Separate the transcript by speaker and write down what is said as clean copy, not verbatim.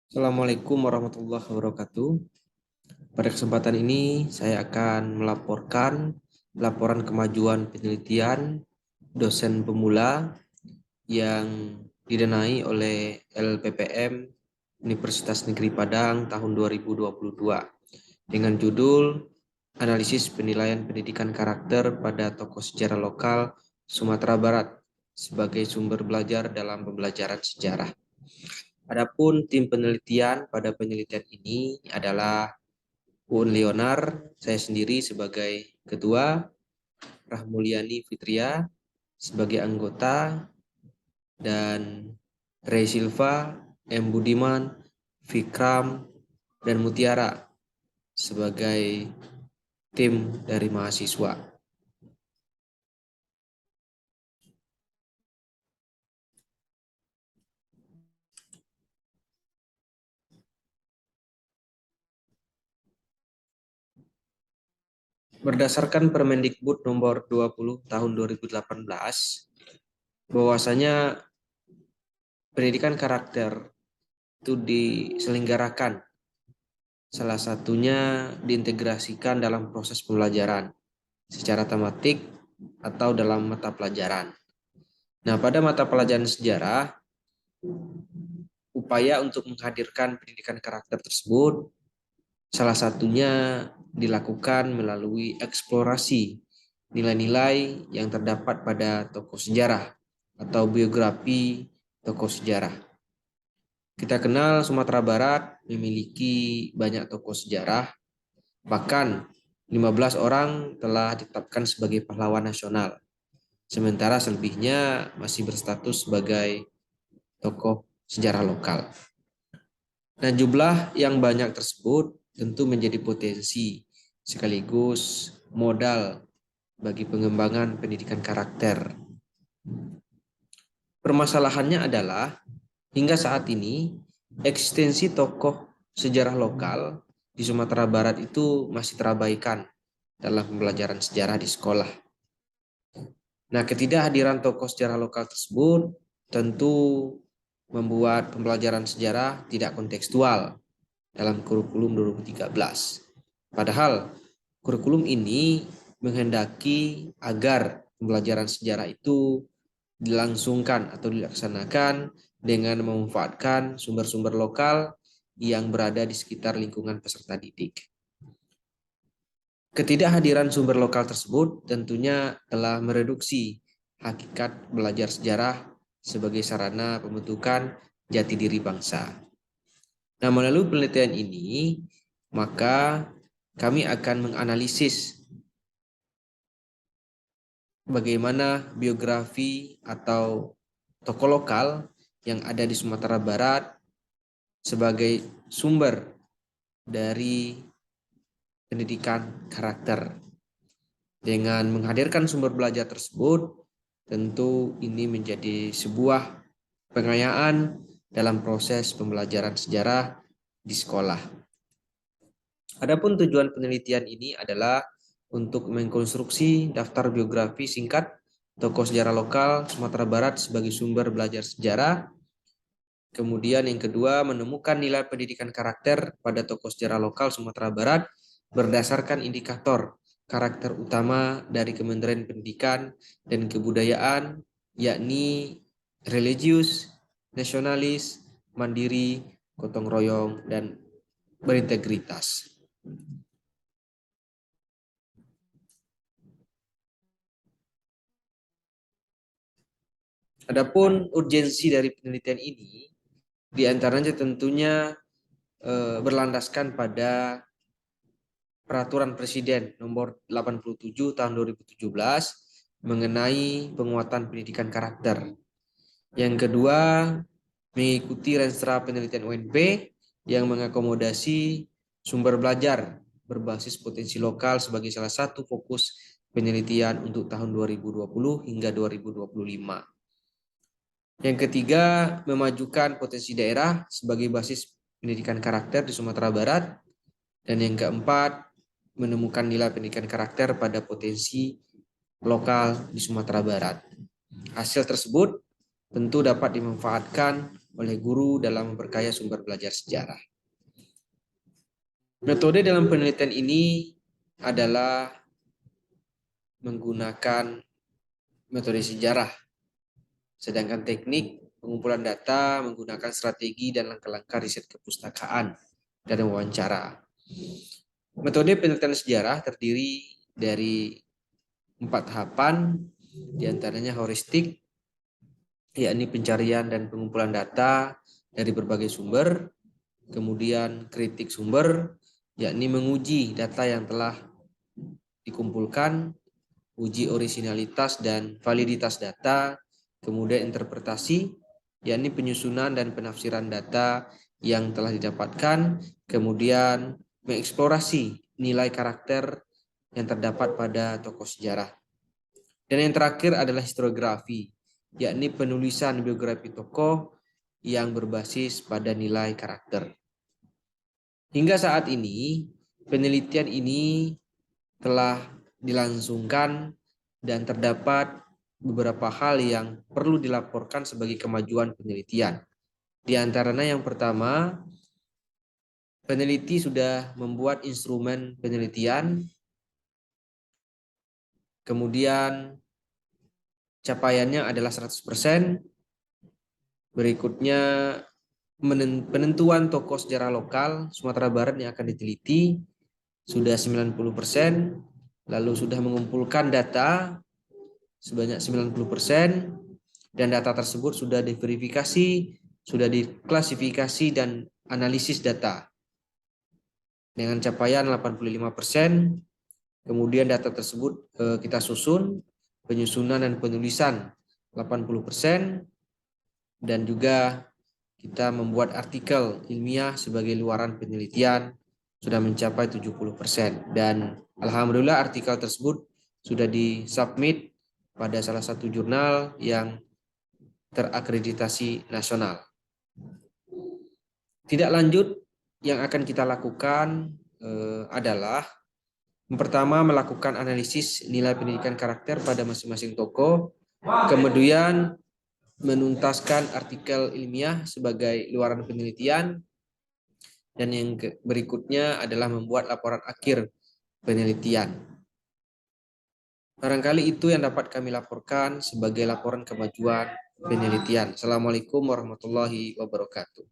Speaker 1: Assalamualaikum warahmatullahi wabarakatuh. Pada kesempatan ini saya akan melaporkan laporan kemajuan penelitian dosen pemula yang didanai oleh LPPM Universitas Negeri Padang tahun 2022 dengan judul Analisis Penilaian Pendidikan Karakter pada Tokoh Sejarah Lokal Sumatera Barat sebagai sumber belajar dalam pembelajaran sejarah. Adapun tim penelitian pada penelitian ini adalah Uun Leonar, saya sendiri sebagai ketua, Rahmulyani Fitria sebagai anggota, dan Ray Silva, M. Budiman, Vikram, dan Mutiara sebagai tim dari mahasiswa. Berdasarkan Permendikbud nomor 20 tahun 2018, bahwasanya pendidikan karakter itu diselenggarakan, salah satunya diintegrasikan dalam proses pembelajaran secara tematik atau dalam mata pelajaran. Nah, pada mata pelajaran sejarah, upaya untuk menghadirkan pendidikan karakter tersebut salah satunya dilakukan melalui eksplorasi nilai-nilai yang terdapat pada tokoh sejarah atau biografi tokoh sejarah. Kita kenal Sumatera Barat memiliki banyak tokoh sejarah, bahkan 15 orang telah ditetapkan sebagai pahlawan nasional, sementara selebihnya masih berstatus sebagai tokoh sejarah lokal. Nah, jumlah yang banyak tersebut tentu menjadi potensi sekaligus modal bagi pengembangan pendidikan karakter. Permasalahannya adalah hingga saat ini eksistensi tokoh sejarah lokal di Sumatera Barat itu masih terabaikan dalam pembelajaran sejarah di sekolah. Nah, ketidakhadiran tokoh sejarah lokal tersebut tentu membuat pembelajaran sejarah tidak kontekstual dalam kurikulum 2013. Padahal kurikulum ini menghendaki agar pembelajaran sejarah itu dilangsungkan atau dilaksanakan dengan memanfaatkan sumber-sumber lokal yang berada di sekitar lingkungan peserta didik. Ketidakhadiran sumber lokal tersebut tentunya telah mereduksi hakikat belajar sejarah sebagai sarana pembentukan jati diri bangsa. Nah, melalui penelitian ini, maka kami akan menganalisis bagaimana biografi atau tokoh lokal yang ada di Sumatera Barat sebagai sumber dari pendidikan karakter. Dengan menghadirkan sumber belajar tersebut, tentu ini menjadi sebuah pengayaan dalam proses pembelajaran sejarah di sekolah. Adapun tujuan penelitian ini adalah untuk mengkonstruksi daftar biografi singkat tokoh sejarah lokal Sumatera Barat sebagai sumber belajar sejarah. Kemudian yang kedua, menemukan nilai pendidikan karakter pada tokoh sejarah lokal Sumatera Barat berdasarkan indikator karakter utama dari Kementerian Pendidikan dan Kebudayaan, yakni religius, nasionalis, mandiri, gotong royong, dan berintegritas. Adapun urgensi dari penelitian ini, diantaranya tentunya berlandaskan pada Peraturan Presiden Nomor 87 Tahun 2017 mengenai penguatan pendidikan karakter. Yang kedua, mengikuti Renstra Penelitian UNP yang mengakomodasi sumber belajar berbasis potensi lokal sebagai salah satu fokus penelitian untuk tahun 2020 hingga 2025. Yang ketiga, memajukan potensi daerah sebagai basis pendidikan karakter di Sumatera Barat. Dan yang keempat, menemukan nilai pendidikan karakter pada potensi lokal di Sumatera Barat. Hasil tersebut tentu dapat dimanfaatkan oleh guru dalam memperkaya sumber belajar sejarah. Metode dalam penelitian ini adalah menggunakan metode sejarah, sedangkan teknik pengumpulan data menggunakan strategi dan langkah-langkah riset kepustakaan dan wawancara. Metode penelitian sejarah terdiri dari 4 tahapan, diantaranya heuristik, yakni pencarian dan pengumpulan data dari berbagai sumber, kemudian kritik sumber, yakni menguji data yang telah dikumpulkan, uji originalitas dan validitas data, kemudian interpretasi, yakni penyusunan dan penafsiran data yang telah didapatkan, kemudian mengeksplorasi nilai karakter yang terdapat pada tokoh sejarah. Dan yang terakhir adalah historiografi, yakni penulisan biografi tokoh yang berbasis pada nilai karakter. Hingga saat ini, penelitian ini telah dilangsungkan dan terdapat beberapa hal yang perlu dilaporkan sebagai kemajuan penelitian. Di antaranya yang pertama, peneliti sudah membuat instrumen penelitian, kemudian capaiannya adalah 100%. Berikutnya, penentuan tokoh sejarah lokal Sumatera Barat yang akan diteliti sudah 90%, lalu sudah mengumpulkan data sebanyak 90%, dan data tersebut sudah diverifikasi, sudah diklasifikasi dan analisis data dengan capaian 85%. Kemudian data tersebut kita susun, penyusunan dan penulisan 80%, dan juga kita membuat artikel ilmiah sebagai luaran penelitian sudah mencapai 70%. Dan alhamdulillah artikel tersebut sudah disubmit pada salah satu jurnal yang terakreditasi nasional. Tidak lanjut yang akan kita lakukan adalah yang pertama melakukan analisis nilai pendidikan karakter pada masing-masing tokoh, kemudian menuntaskan artikel ilmiah sebagai luaran penelitian, dan yang berikutnya adalah membuat laporan akhir penelitian. Barangkali itu yang dapat kami laporkan sebagai laporan kemajuan penelitian. Assalamualaikum warahmatullahi wabarakatuh.